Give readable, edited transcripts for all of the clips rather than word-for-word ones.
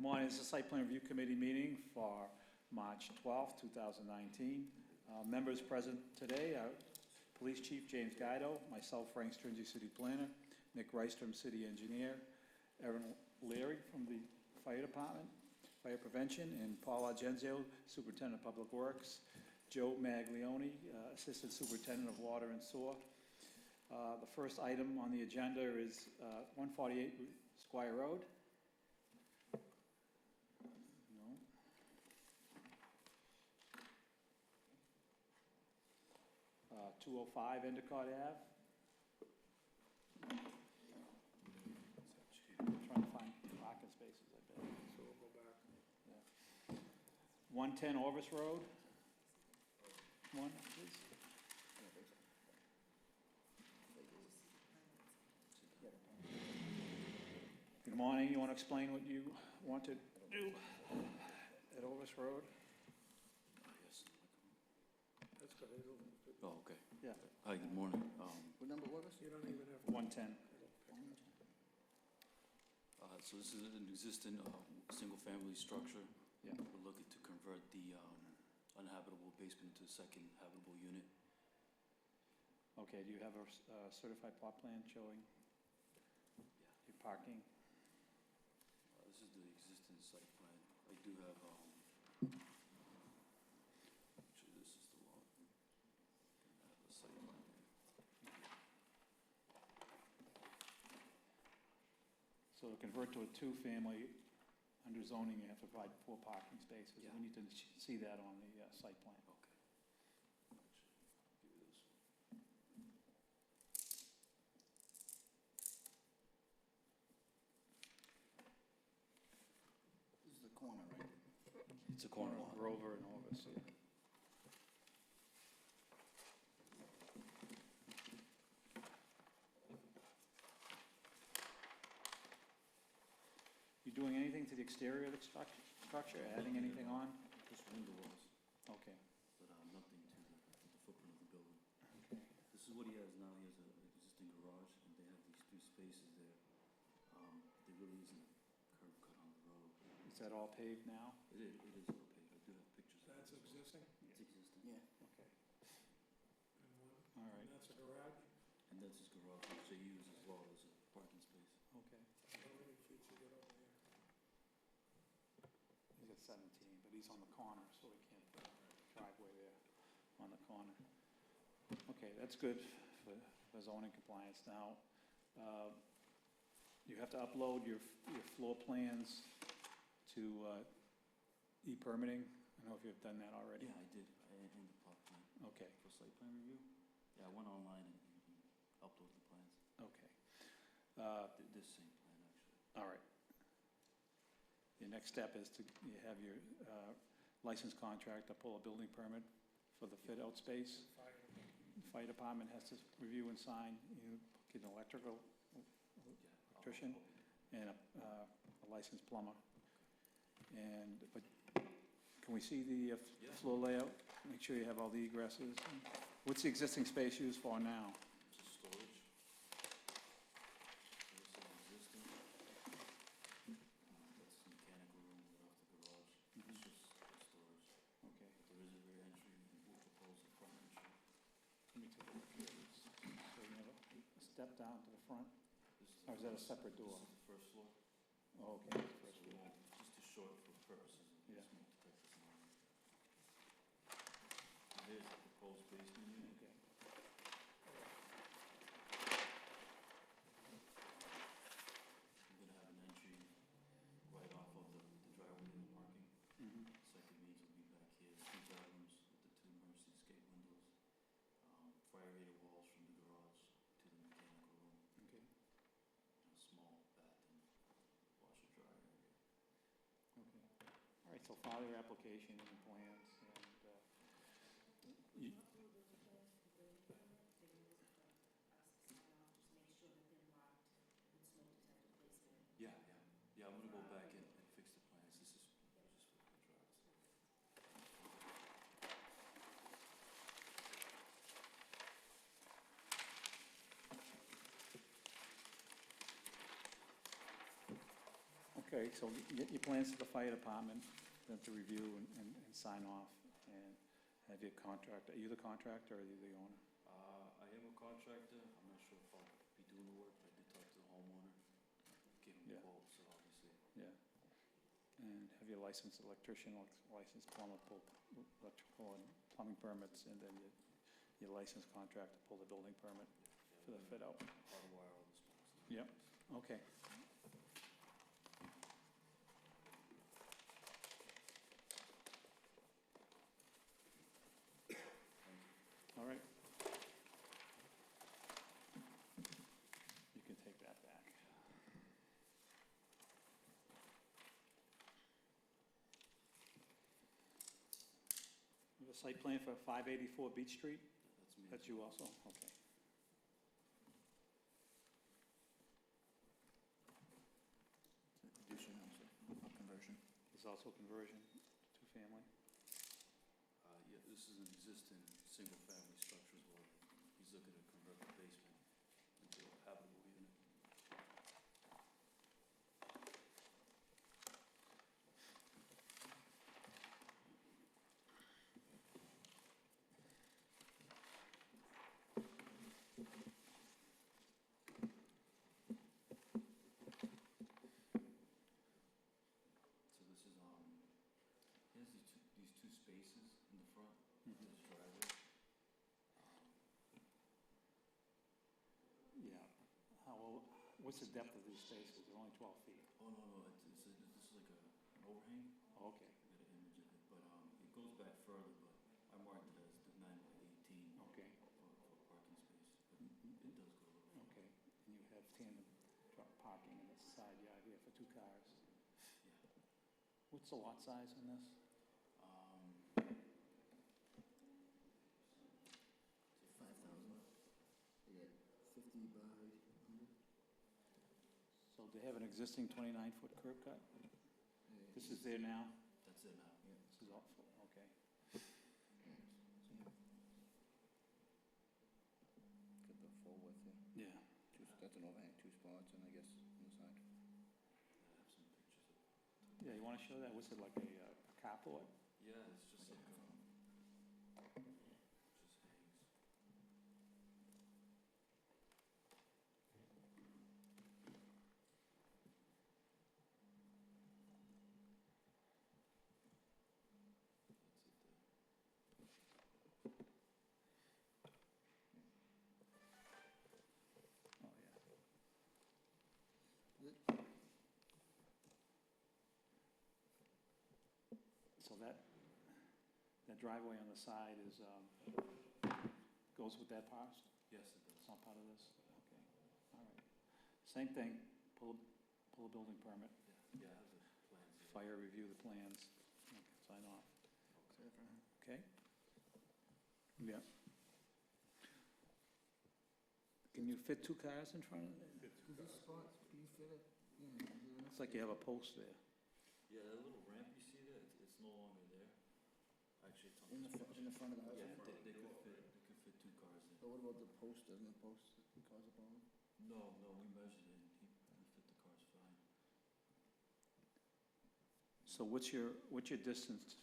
Morning, this is the Site Plan Review Committee meeting for March 12th, 2019. Members present today are Police Chief James Guido, myself, Frank Stringy, City Planner, Nick Rystrom, City Engineer, Erin Leary from the Fire Department, Fire Prevention, and Paul Argenzio, Superintendent of Public Works, Joe Maglione, Assistant Superintendent of Water and Sewer. The first item on the agenda is 148 Squire Road. 205 Endicott Ave. Trying to find parking spaces, I bet. So we'll go back. Yeah. 110 Orvis Road. One, please. Good morning. You want to explain what you want to do at Orvis Road? That's good. Oh, okay. Yeah. Hi, good morning. What number was this? You don't even have. 110. So this is an existing single-family structure. Yeah. We're looking to convert the uninhabitable basement into a second habitable unit. Okay, do you have a certified plot plan showing your parking? This is the existing site plan. I do have, actually this is the lot. I have a site plan. So to convert to a two-family, under zoning, you have to provide 4 parking spaces. Yeah. We need to see that on the site plan. Okay. Actually, I'll give you this one. This is the corner, right? It's a corner lot. Grover and Orvis, yeah. You doing anything to the exterior of the structure, adding anything on? Just window walls, Okay. but nothing to the footprint of the building. Okay. This is what he has now. He has an existing garage, and they have these 3 spaces there. There really isn't a curb cut on the road. Is that all paved now? It is all paved. I do have pictures of it. That's as well. existing? It's existing. Yeah. Okay. And one, All right. and that's a garage? And that's his garage, which they use as well as a parking space. Okay. How many feet you get over there? He's at 17, but he's on the corner, so we can't put a driveway there on the corner. Okay, that's good for zoning compliance. Now, you have to upload your floor plans to e-permitting. I don't know if you've done that already. Yeah, I did. And the plot plan. Okay, For site plan review? Yeah, I went online and uploaded the plans. okay. This same plan, actually. All right. Your next step is to have your licensed contractor pull a building permit for the fit-out space. Fire. Fire department has to review and sign. You get an electrical Yeah. electrician and a licensed plumber. But can we see the Yeah. floor layout? Make sure you have all the egresses. What's the existing space used for now? This is storage. This is existing. That's the mechanical room right off the garage. It's just storage. Okay, But there is a rear entry, and we'll propose a front entry. let me take a look here. So you have a step down to the front? This is Or is that a first- separate door? This is the first floor. Oh, okay, that's the first So, floor. just too short for purposes of Yeah. smoke detectors and all that. And here's the proposed basement unit. Okay. We're gonna have an entry right off of the driveway and the parking. Mhm. Second means will be back here, 2 bedrooms with the 2 emergency escape windows. Fire rated walls from the garage to the mechanical room, Okay, and a small bath and washer dryer area. okay. All right, so file your application and plans, and you, Yeah, I'm gonna go back and fix the plans. This is just for the drawings. Okay, so get your plans to the fire department, then to review and sign off, and have your contractor, are you the contractor or are you the owner? I am a contractor, I'm not sure if I'll be doing the work, but I did talk to the homeowner, gave him Yeah. a quote, so obviously. Yeah. And have your licensed electrician, licensed plumber, pull electrical and plumbing permits, and then your licensed contractor pull the building permit for the fit out. Hardwire all the specs. Yep. Okay. All right. You can take that back. You have a site plan for 584 Beach Street? That's me. That's you also? Okay. Addition also, conversion. There's also conversion, two-family? Yeah, this is an existing single-family structure as well. He's looking to convert the basement into a habitable unit. So this is, he has these two spaces in the front, Mhm. this driveway. Yeah. What's the depth of these spaces? They're only 12 feet. Oh, no, this is like an overhang. Okay, I got an image of it, but it goes back further, but I marked it as the 9 by 18 okay, for parking space, but it does go a little bit. okay. And you have tandem truck parking in the side yard here for 2 cars. Yeah. What's the lot size on this? So 5,000. You got 50 by 100? So they have an existing 29-foot curb cut? This is there now? that's it now. Yeah. This is all, okay. Got the full width there. Yeah. That's an overhang, 2 spots, and I guess on the side. I have some pictures of it. Yeah, you want to show that? What's it, like a carport? Yeah, it's just like just hangs. That's it there. Oh, yeah. So that driveway on the side is, goes with that parcel? Yes, it does. It's not part of this? Okay, all right. Same thing, pull a building permit, Yeah, I have the plans here. fire review the plans, okay, sign off, okay? Yeah. Can you fit 2 cars in front of it? Is this spot, can you fit it? Yeah. It's like you have a post there. Yeah, that little ramp you see there, it's no longer there. Actually, it's on In this the, picture. in the front of the house? Yeah, they could fit 2 cars there. But what about the post, doesn't the post cause a problem? No, we measured it, and he fit the cars fine. So what's your distance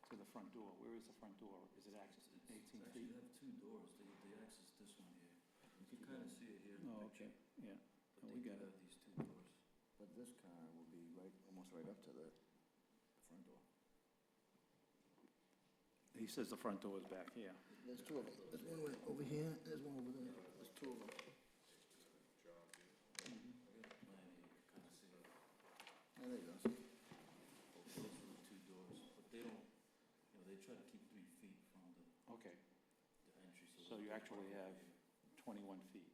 to the front door? Where is the front door? Is it access 18 Actually, feet? you have 2 doors, they access this one here. You can kind of see it here in the Oh, picture. okay, yeah. But we they do got it. have these 2 doors. But this car will be right, almost right up to the front door. He says the front door is back here. There's 2 of them. There's one over here, there's one over there. There's 2 of them. I got a plan here, you can kind of see it. Yeah, there you go. Those are the 2 doors, but they don't, they try to keep 3 feet from the Okay, entry. So you they'll actually park have over here. 21 feet,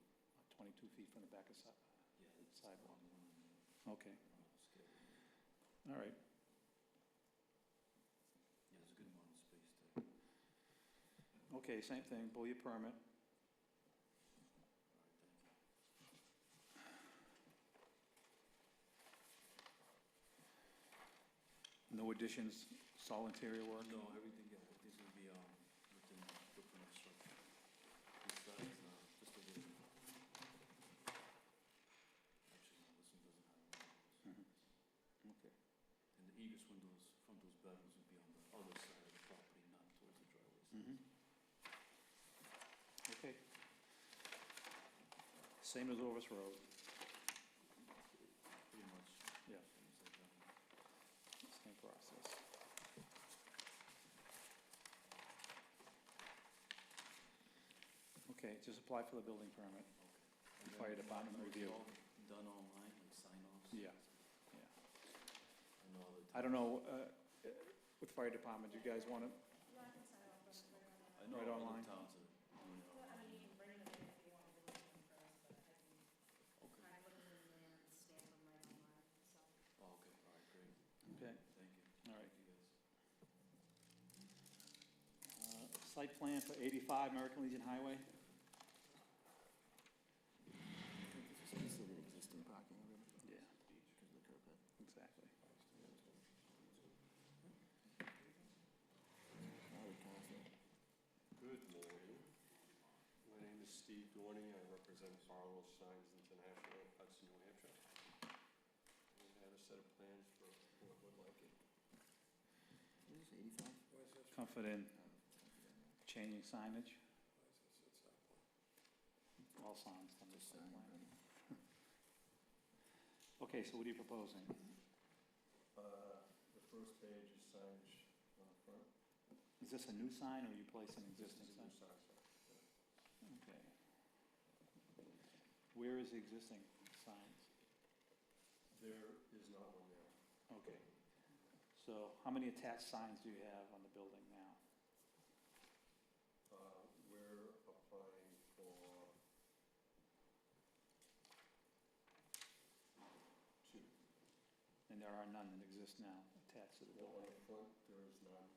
22 feet from the back of Yeah, it's sidewalk. on the one on Okay, the scale. all right. Yeah, there's a good amount of space there. Okay, same thing, pull your permit. All right, thank you. No additions, all interior work? No, everything, yeah, these will be, within the footprint of the structure. Besides, just a little. Actually, no, this one doesn't have one of those. Mhm. bedrooms would be on the other side of the property, not towards the driveway. Mhm. Okay. Same as Orvis Road, Pretty much. Yeah. same as that, same process. Okay, just apply for the building permit. Okay. And Fire then department it's review. all done online, like sign-offs? Yeah. I know other I don't know, with fire department, you guys want to, I know Right other online? towns are doing it online. Okay. Oh, okay, all right, great. okay, Thank you. all right. Thank you, guys. Site plan for 85 American Legion Highway? This is considered existing parking already Yeah, because of the curb cut. exactly. Howdy, Counselor. Good morning. My name is Steve Dorning. I represent Barlow Signs International of Hudson, New Hampshire. We have a set of plans for who would like it. Is this 85? Where's this? Comfort in changing signage, Where's this? It's that one. all signs on this Just site sign, plan. right? Okay, so what are you proposing? The first page is signage on the front. Is this a new sign or are you placing This existing is a new sign? sign, sir. Okay. Where is the existing signs? There is not one there. Okay. So how many attached signs do you have on the building now? We're applying for 2. And there are none that exist now attached to the Well, on building? the front, there is none,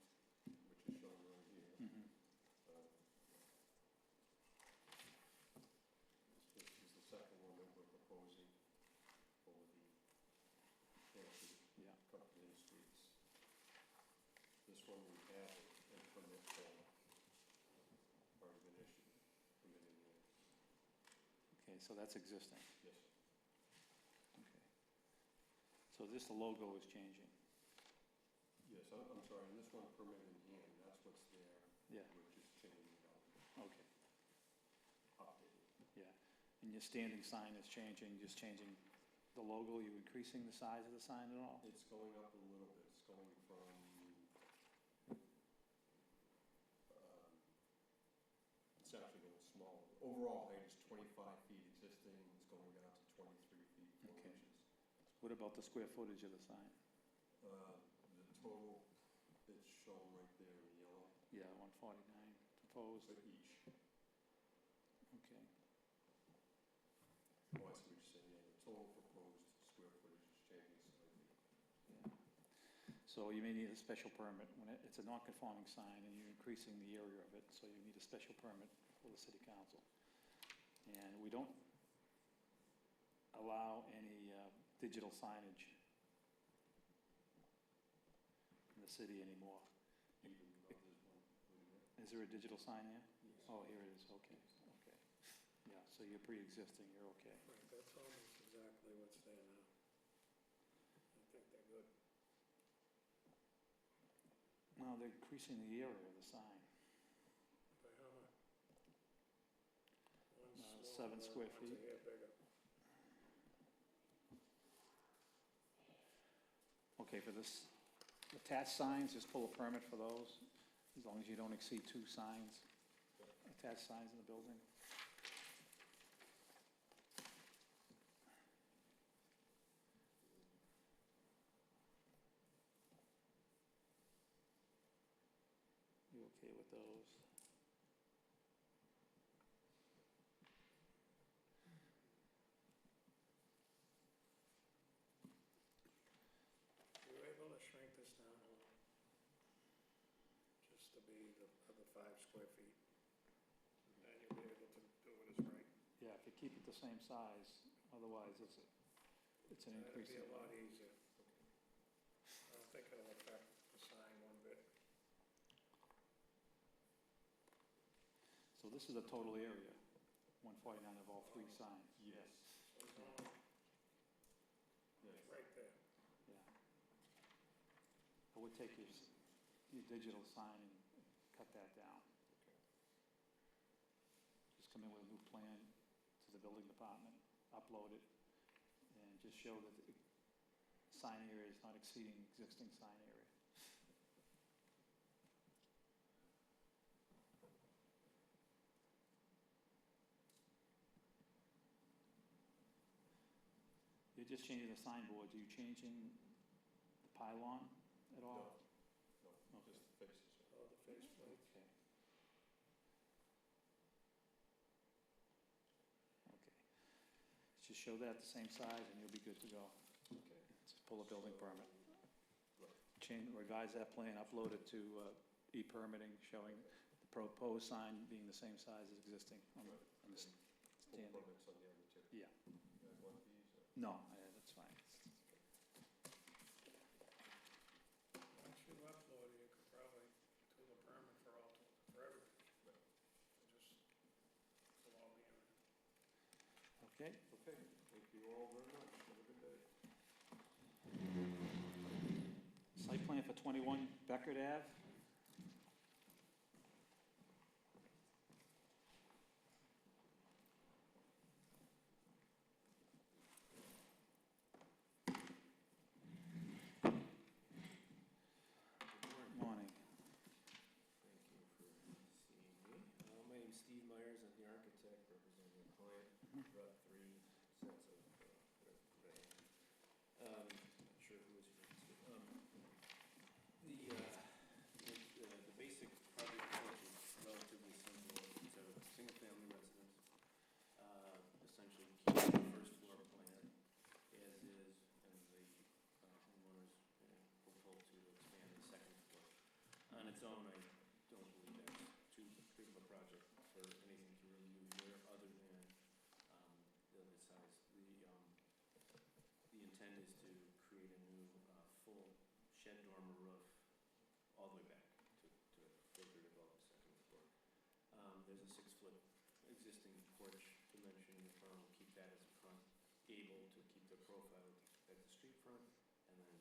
which is shown right here. Mhm. This is the second one that we're proposing for the Hampton Yeah, Company Streets. This one we have a permit for, already been issued, permitting it. okay, so that's existing. Yes, Okay. So this, the logo is changing? yes, I'm sorry, and this one permit in hand, that's what's there. Yeah, We're just changing it out, okay, updating. yeah. And your standing sign is changing, just changing the logo, you increasing the size of the sign at all? It's going up a little bit, it's going from, it's actually going smaller. Overall height is 25 feet existing, it's going down to 23 feet 4 Okay. inches. What about the square footage of the sign? The total, it's shown right there in yellow Yeah, 149 proposed, for each. okay. Oh, I see what you're saying, yeah, the total proposed square footage is changing slightly. Yeah. So you may need a special permit when it's a non-conforming sign and you're increasing the area of it, so you need a special permit for the city council. And we don't allow any digital signage in the city anymore. Even though there's one, wait a minute. Is there a digital sign there? Yes. Oh, here it is, okay, okay. Yeah, so you're pre-existing, you're okay. Right, that's almost exactly what's there now. I think they're good. No, they're increasing the area of the sign. By how much? One's 7 smaller, square one's feet. a hair bigger. Okay, for this, attached signs, just pull a permit for those, as long as you don't exceed 2 signs, attached signs in the building. You okay with those? You were able to shrink this down a little? Just to be the 5 square feet? And you'll be able to do it as right? Yeah, if you keep it the same size, otherwise it's an increase. That'd be a in- lot easier. I don't think it'll affect the sign one bit. So this is the total area, 149 of all 3 signs. Yes. So it's only Yes. right there. Yeah. I would take your digital sign and cut that down. Okay. Just come in with a new plan to the building department, upload it, and just show that the sign area is not exceeding existing sign area. You're just changing the signboards, are you changing the pylon at all? No, Okay. just the faces. Oh, the face plate. Okay. Okay. Just show that the same size and you'll be good to go. Okay. Just pull a building permit. Right. Change, revise that plan, upload it to e-permitting, showing the proposed sign being the same size as existing on the Full standing. permits on the other two. Yeah. You guys want these? or- No, that's fine. Once you upload it, you could probably do the permit for everything. Just fill all the in. Okay, Okay, thank you all very much. Have a good day. site plan for 21 Beckert Ave. Morning. Thank you for seeing me. My name's Steve Myers, I'm the architect representing the client. Brought 3 sets of, not sure who is here. The basic project approach is relatively simple. It's a single-family residence. Essentially, keep the first floor plan as is, and the homeowners hopeful to expand the second floor. On its own, I don't believe that's too big of a project for anything to really do here, other than the size. The intent is to create a new full shed dormer roof all the way back to further develop the second floor. There's a 6-foot existing porch dimension in the front. We'll keep that as a front gable to keep the profile at the street front, and then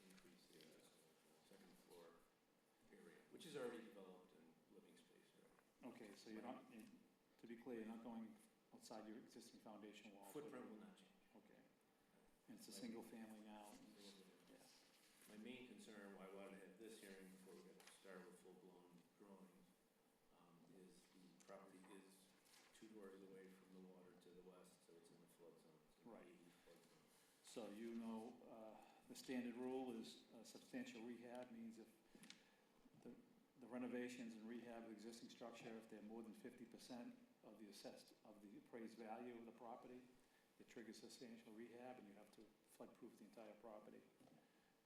increase the second floor area, which is already developed in living space already. Okay, so you're not, to be clear, you're not going outside your existing foundation wall? Footprint will not change. Okay. And it's a single family now? and it's- Yes. My main concern, why I wanted to have this hearing before we got started with full-blown drawings, is the property is 2 doors away from the water to the west, so it's in the flood zone. It's in the Right. 80 flood zone. So you know, the standard rule is substantial rehab means if the renovations and rehab of the existing structure, if they're more than 50% of the appraised value of the property, it triggers substantial rehab and you have to flood-proof the entire property.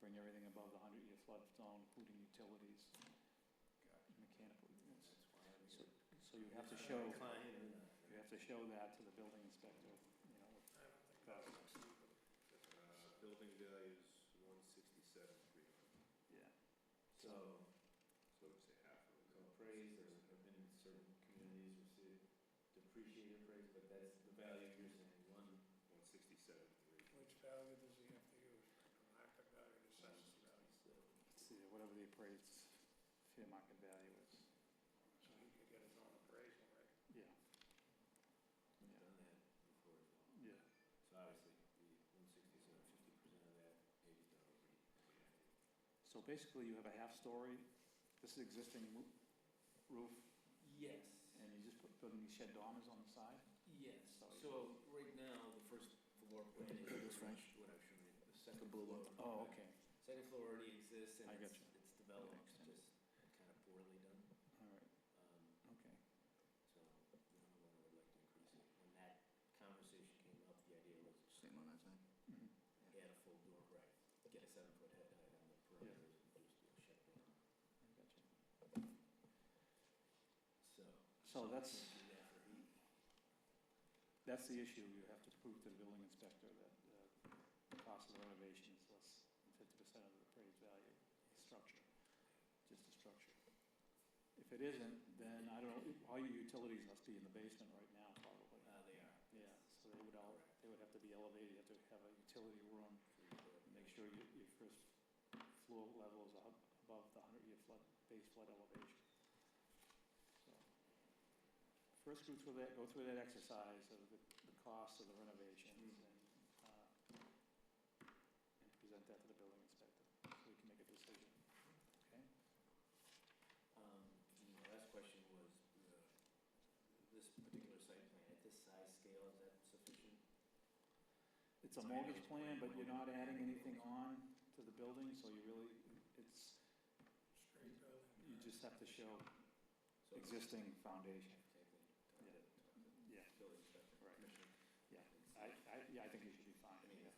Bring everything above the 100-year flood zone, including utilities, mechanical units. That's why I'm So, here. so you have to show, Client or not. you have to show that to the building inspector, you know. I don't think that's exceedable. Building value is 167,300, Yeah. So, so it's a half of so it. appraised, or I've been in certain communities, received depreciated appraised, but that's the value you're saying, 167,300. Which value does he have to use? Market value, the assessed value? See, whatever the appraised fair market value is. So he could get his own appraisal, right? Yeah, I've done that before as well. yeah. So obviously, the 167, 50% of that, maybe done over. So basically, you have a half-story, this is existing roof, Yes. and you just putting these shed dormers on the side? Yes, So- so right now, the first floor plan is pretty much what I've shown you, the second blue floor. one. Oh, okay, Second floor already exists, and I it's gotcha. it's developed, That makes sense. just kind of poorly done. all right, okay. So, I would like to increase it. When that conversation came up, the idea was Same on that side? Mhm. add a full door, right, get a 7-foot head height on the perimeters and just do a shed door. I gotcha. So So. that's- can't do that for heat. That's the issue, you have to prove to the building inspector that the cost of the renovation is less than 50% of the appraised value of the structure, just the structure. If it isn't, then I don't know, all your utilities must be in the basement right now, probably. They are. Yeah, so they would have to be elevated, you have to have a utility room, make sure your first pool level is above the 100-year base flood elevation. So, first go through that exercise of the cost of the renovations and present that to the building inspector, so we can make a decision. Okay? The last question was, this particular site plan, at this size scale, is that sufficient? It's a mortgage plan, but you're not adding anything on to the building, so you really, Straight building. you just have to show So- existing foundation. Exactly. Yeah. Building inspector. Right. Commissioner. Yeah, I think you should be fine, yeah.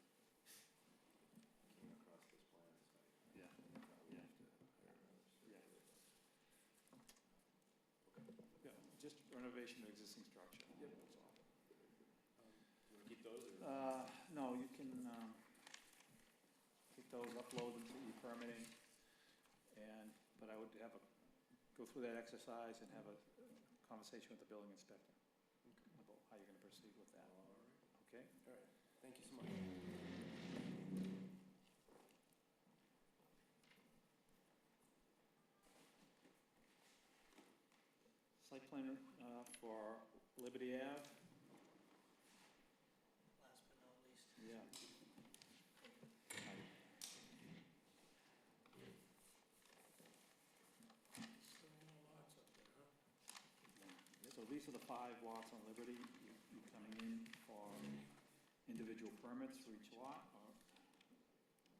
Came across this plan, so I. Yeah. probably Yeah. have to hire a surveyor, but- Yeah, just renovation of existing structure. Yep. That's all. You wanna keep those, or? No, you can take those, upload them to e-permitting, but I would go through that exercise and have a conversation with the building inspector about how you're gonna proceed with that, okay? All right, thank you so much. Site plan for Liberty Ave, Last but not least. yeah. Still more lots up there, huh? So these are the 5 lots on Liberty. You're coming in for individual permits for each lot, or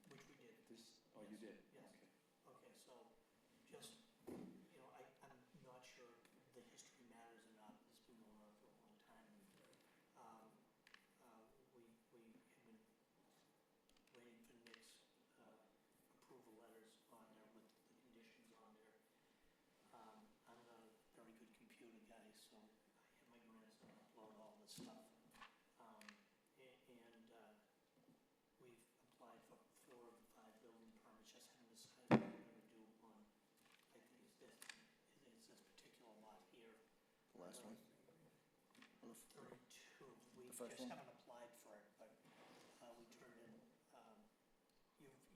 Which we did. this, oh, you did? Yes. Okay. Okay, so just, I'm not sure the history matters or not. It's been going on for a long time. We have been waiting for Nick's approval letters on there with the conditions on there. I'm not a very good computer guy, so I had my grandson upload all this stuff. We've applied for 4 of the 5 building permits, just haven't decided what we're gonna do on, I think it's this particular lot here. The last one? On the 32. We The first just one? haven't applied for it, but we turned in,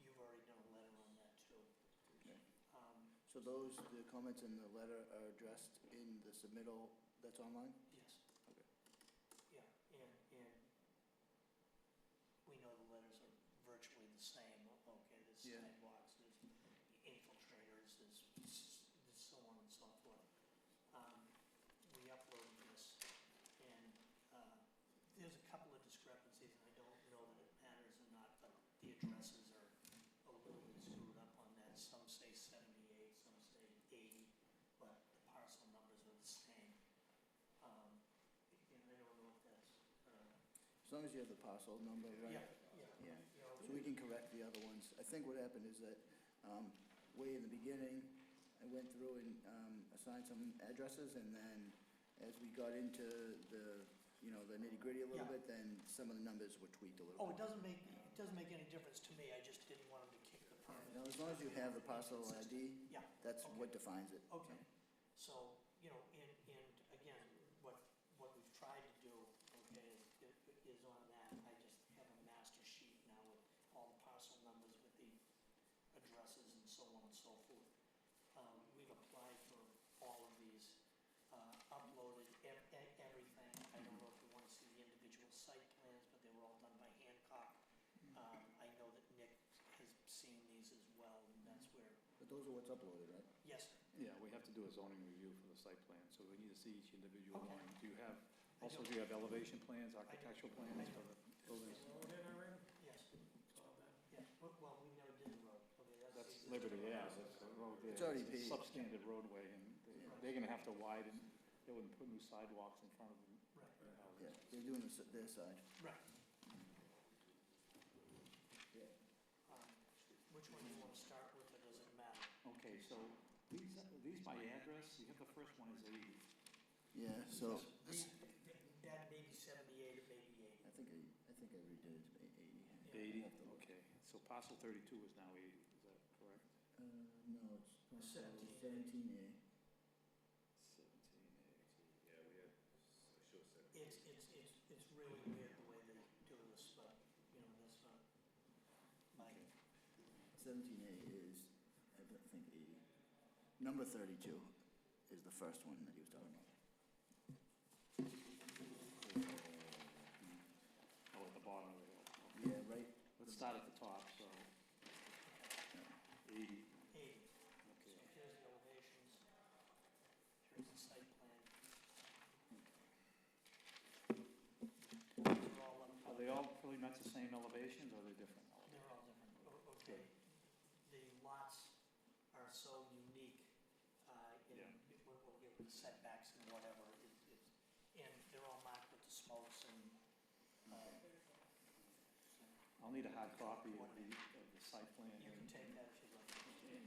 you've already done a letter on that too. Okay. Um, So those, the comments in the letter are addressed in the submittal that's online? Yes. Okay. Yeah, and we know the letters are virtually the same, okay, there's Yeah. sidewalks, there's infiltrators, there's so on and so forth. We uploaded this, and there's a couple of discrepancies, and I don't know that it matters or not, but the addresses are a little bit screwed up on that. Some say 78, some say 80, but the parcel numbers are the same. And I don't know if that's, As long as you have the parcel number, right? yeah. Yeah. So we can correct the other ones. I think what happened is that, way in the beginning, I went through and assigned some addresses, and then as we got into the, the nitty-gritty a little Yeah. bit, then some of the numbers were tweaked a little Oh, bit. it doesn't make any difference to me, I just didn't want him to kick the permit. Now, as long as you have the parcel ID, Yeah, that's Okay. what defines it. okay. So, and again, what we've tried to do, okay, is on that, I just have a master sheet now with all the parcel numbers with the addresses and so on and so forth. We've applied for all of these, uploaded everything. I don't know if you want to see the individual site plans, but they were all done by Hancock. I know that Nick has seen these as well, and that's where, But those are what's uploaded, right? yes, sir. Yeah, we have to do a zoning review for the site plan, so we need to see each individual Okay. one. Do you have, I also, do. do you have elevation plans, architectural plans for the buildings? Is the road in already? Yes, It's all done. yeah, well, we never did the road, okay, that's. That's the Liberty, existing yeah, road. that's the road there. It's already a paved. substandard roadway, and they're gonna have to widen, they wouldn't put new sidewalks in front of them. Right, Yeah, they're doing their side. right. Yeah. Which one do you want to start with, or does it matter? Okay, so these by address, you have the first one is 80. Yeah, so, That may be 78, it may be 80. I think I redid it to 80. Yeah. 80, I'll have to look. okay, so parcel 32 is now 80, is that correct? No, it's parcel 17A. 17A. 17A. Yeah, we had, I show 17. It's really weird the way they do this, but, that's not my, 17A is think 80. Number 32 is the first one that he was talking about. Oh, at the bottom of the hill. Yeah, right, Let's start at the top, so 80. 80. Okay. So here's the elevations. Here's the site plan. These are all up. Are they all pretty much the same elevations, or are they different? They're all different. Okay. The lots are so unique, in, Yeah. we'll get with the setbacks and whatever, and they're all marked with the smokes and, I'll need a hard copy of the site plan. you can take that if you'd like. Okay.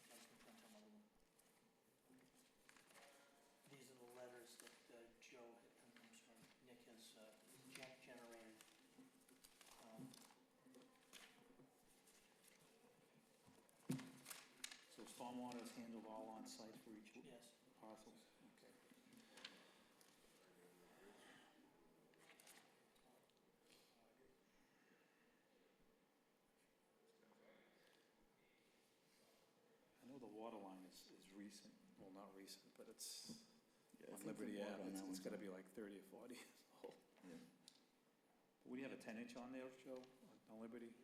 I can print another one. These are the letters that Joe, I'm sorry, Nick has generated. So stormwater is handled all on site for each Yes. parcel? Okay. I know the water line is recent, well, not recent, but it's yeah, I on think the Liberty water Ave, on that it's one's gotta up. be like 30 or 40 years old. Yeah. Would you have a 10-inch on there, Joe, on Liberty? Yeah.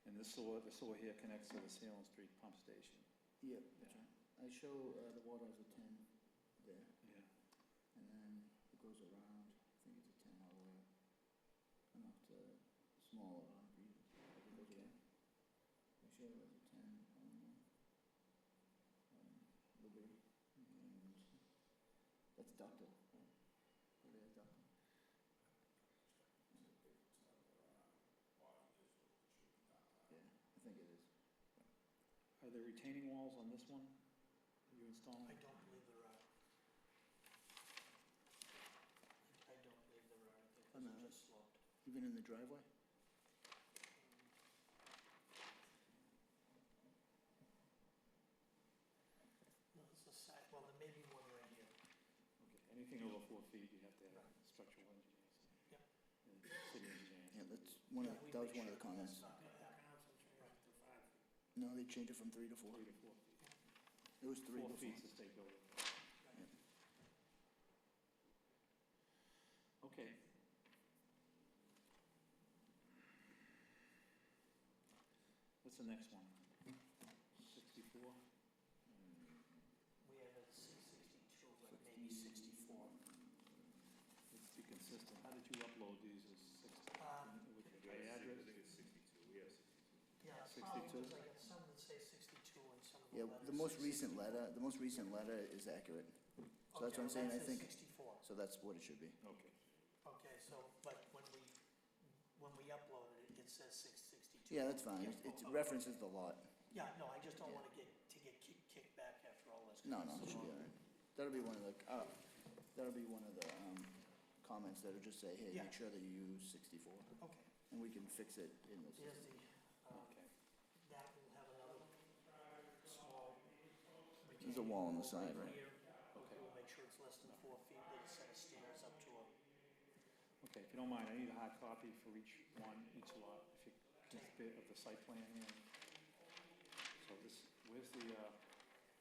And the sewer here connects to the Salem Street pump station. Yep, that's right. I show the water as a 10 there, Yeah. and then it goes around, I think it's a 10 all the way up. Enough to smaller on Green, as it goes around. I show it as a 10 on Liberty, and that's ductile, right? Are they ductile? Yeah, I think it is. Are there retaining walls on this one you installing? I don't believe there are. I don't believe there are, I think Oh, no. those are just sloped. Even in the driveway? No, it's a side, well, there may be one right here. Okay, anything over 4 feet, you have to have structural engineers. Yep. And city engineers. Yeah, that's one of, Yeah, we that was make one of sure the comments. that's not gonna happen. Council changed it to 5 feet. No, they changed it from 3 to 4. 3 to 4 feet. It was 3 4 before. feet's the state building. Okay. What's the next one? 64? We have it at 662, but maybe 64. Let's be consistent. How did you upload these as 60? With I the address? think it's 62, we have 62. Yeah, it's probably 62. because I got some that say 62 and some of the Yeah, letters the most say recent 62. letter is accurate. So that's Okay, what I'm saying, well, I that think, says 64. so that's what it should be. Okay. Okay, so, but when we uploaded it, it says 662. Yeah, that's fine. It references the lot. Yeah, no, I just don't Yeah. want to get kicked back after all this. No, it should be all right. That'll be one of the, comments that'll just say, hey, Yeah. make sure that you use 64. Okay, And we can fix it in the here's system. the, Okay. that will have another small. There's a wall on the side, right? Here. Okay, we'll make sure it's less than 4 feet with a set of stairs up to a, Okay, if you don't mind, I need a hard copy for each one, each lot, if you, just bit of the site plan here. So this, where's the,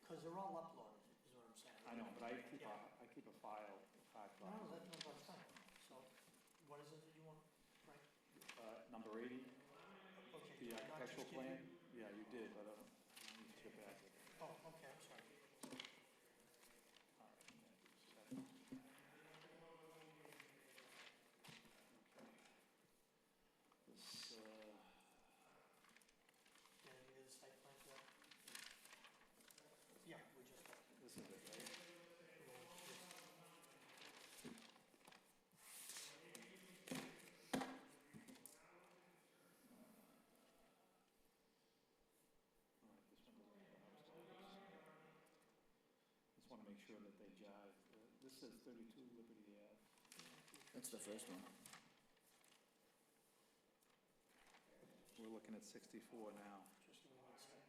because they're all uploaded, is what I'm saying. I know, but I keep Yeah. a file, of hard No, copies. that's fine. So, what is it that you want, Frank? Number 80, Okay. the did I not just architectural give you- plan? Yeah, you did, but I don't need to get back to it. Oh, okay, I'm sorry. All right, yeah, just a second. Okay. This, Can I give you the site plan for that? Yeah, we just, this is it, right? All right, this one doesn't have upstairs. Just want to make sure that they jive. This says 32 Liberty Ave. That's the first one. We're looking at 64 now. just give me one second.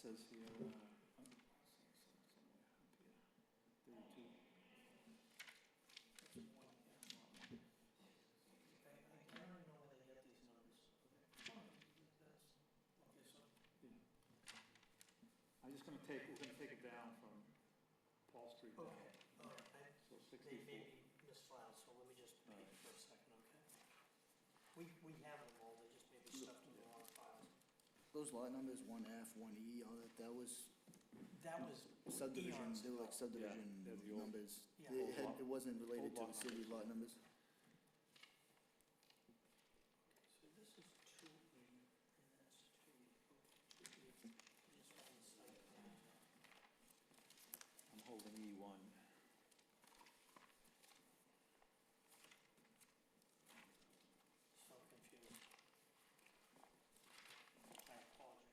says here, somewhere up here, 32. That's one, yeah. I don't know where they get these numbers. Okay, so, I'm just gonna take, we're gonna take it down from Paul Street down. okay, all right, So they 64. may be misfiled, so let me just All peek right. for a second, okay? We have them all, they just may be stuffed in the wrong files. Those lot numbers, 1F, 1E, all that, that was That was, subdivision, Eons they were like ago. subdivision they're the old- numbers. Yeah. It had, it wasn't related Old to lot the city lot numbers. so this is 2E, and that's 2E. Just on the site plan. I'm holding E1. So confused. I apologize.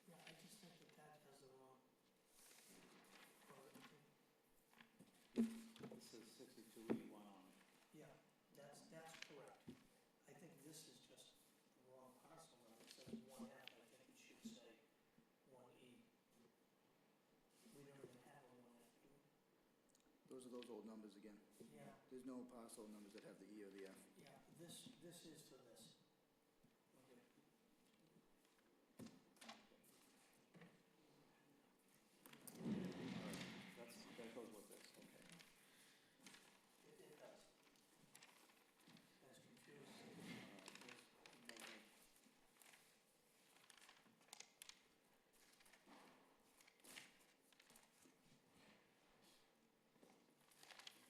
Yeah, I just think that that has the wrong. This says 62E1 on it. Yeah, that's correct. I think this is just the wrong parcel number. It says 1F, I think it should say 1E. We don't even have a 1F, do we? Those are those old numbers again. Yeah, There's no parcel numbers that have the E or the F. yeah, this is for this. Okay. That goes with this, okay. It does. That's confusing.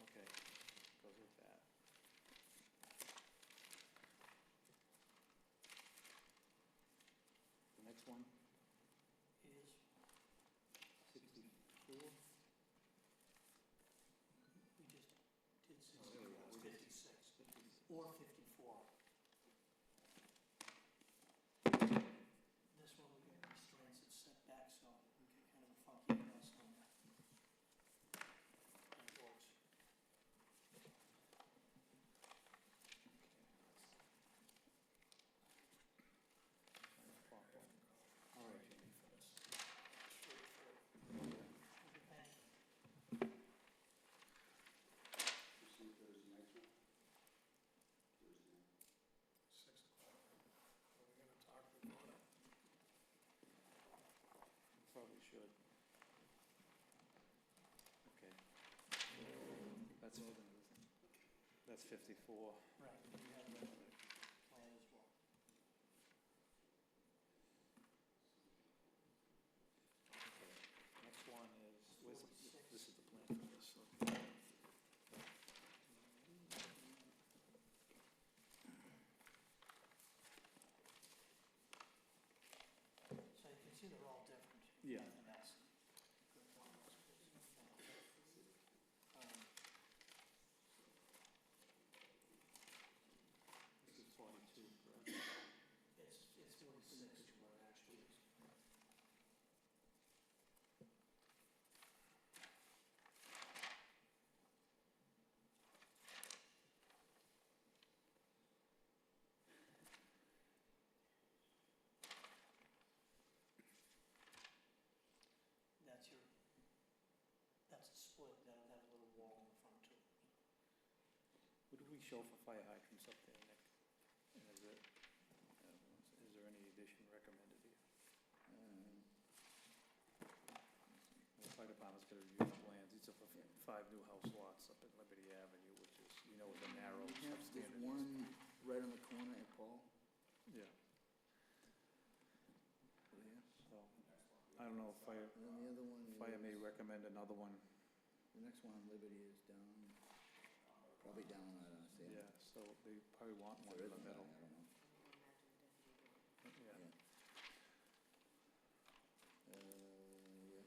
Okay, goes with that. The next one, Is, 64. we just did Oh, there we go. 64, We did 56, 56. or 54. This one, we got restraints and setback, so we get kind of a funky mess on that. That works. All right, Jamie. For this. Straightforward. Thank you. You see Thursday night, John? Thursday night. 6 o'clock. Are we gonna talk before that? Probably should. Okay. That's 54. Right, we have the plan as well. Okay. Next one is, where's, 46. this is the plan for this, okay. So you can see they're all different. Yeah. Nothing else. Good. This is 42, correct? It's 46 where it actually is. That's your, that's a split, that'll have a little wall in the front too. What do we show for fire hydrants up there, Nick? And is there any addition recommended here? The fire department's gonna review the plans. These are for 5 new house lots up at Liberty Avenue, which is, you know, the narrow There's substandard. one right on the corner at Paul, Yeah, over here. so, I don't know, if fire, And then the other one is. fire may recommend another one. The next one on Liberty is down, probably down, I don't see. Yeah, so they probably want one in the middle. I don't know. Yeah. Yeah.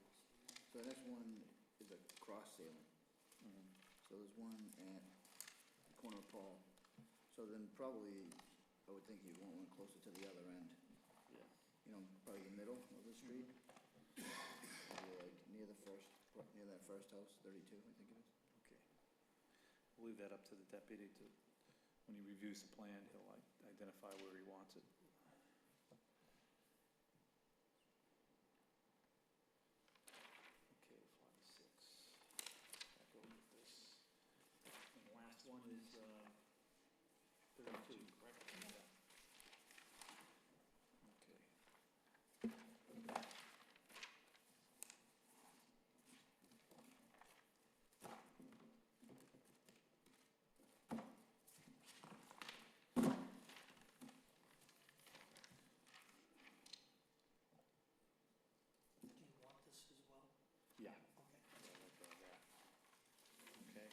So the next one is is a cross ceiling. Mhm. So there's one at the corner of Paul. So then probably, I would think you'd want one closer to the other end, Yeah. you know, probably the middle of the street. Maybe like near that first house, 32, I think it is. Okay. We'll leave that up to the deputy to, when he reviews the plan, he'll identify where he wants it. Okay, 46. Back over to this. And the last one is 32, correct? Yeah. Okay. Do you want this as well? Yeah. Okay. Yeah, let go of that. Okay.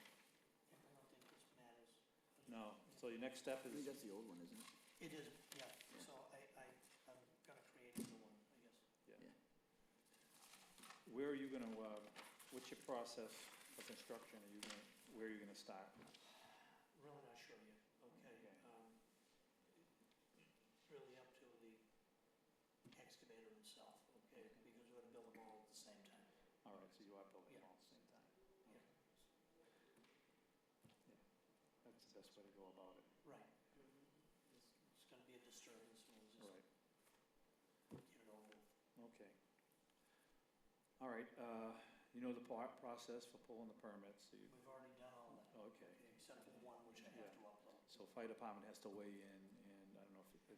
Yeah, I don't think this matters. No, so your next step I think is, that's the old one, isn't it? It is, yeah, Yeah. so I'm gonna create a new one, I guess. where are you gonna, what's your process for construction? Where are you gonna start? Really not sure yet, okay? Okay. Really up to the excavator himself, okay? Because we're gonna build them all at the same time. All right, so you are building them Yeah. all at the same time? Yeah. Yeah, that's the best way to go about it. Right. It's gonna be a disturbance, and we'll All just right, get it over with. okay. All right, you know the process for pulling the permits, so you, We've already done all that, okay. except for the one which I have to upload. So fire department has to weigh in, and I don't know if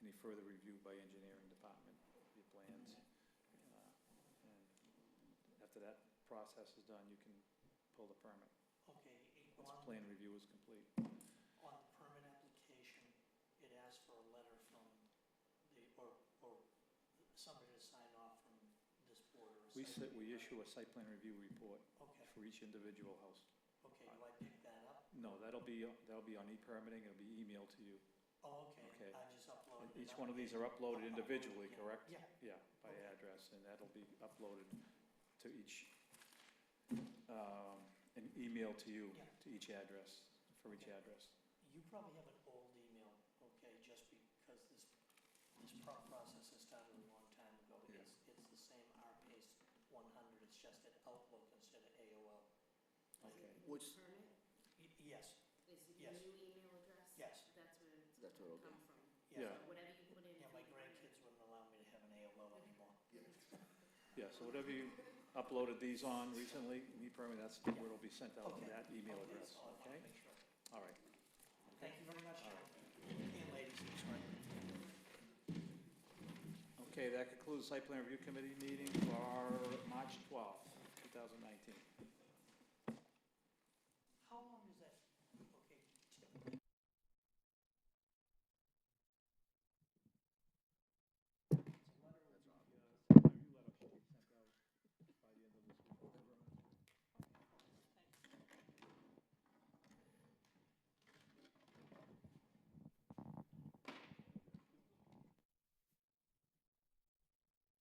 any further review by engineering department of your plans. And after that process is done, you can pull the permit, Okay, once plan review is complete. on the permit application, it asks for a letter from or somebody to sign off from this board or a We site- we issue a site plan review report Okay, for each individual house. okay, do I pick that up? No, that'll be on e-permitting, it'll be emailed to you. Oh, okay, Okay. I just uploaded And it. each one of these are uploaded individually, Yeah. correct? Yeah, Yeah, by Okay. address, and that'll be uploaded to each, and emailed to you, Yeah. to each address, for each Okay. address. you probably have an old email, okay, just because this process has started a long time ago. Yeah. It's the same RPace 100, it's just at Outlook instead of AOL. Okay. Which, Permit, Yes, is it Yes. your new email address? Yes. That's where it's that's what it'll be. come from. Yeah. So whatever you put in. yeah, for my the permit. grandkids wouldn't allow me to have an AOL anymore. Yeah, so whatever you uploaded these on recently, e-permit, that's where it'll be sent out to Okay. that email Okay, address, so I wanna okay? make sure. All right. Thank you very much, All right. and ladies, I'm sorry. Okay, that concludes site plan review committee meeting for March 12th, 2019.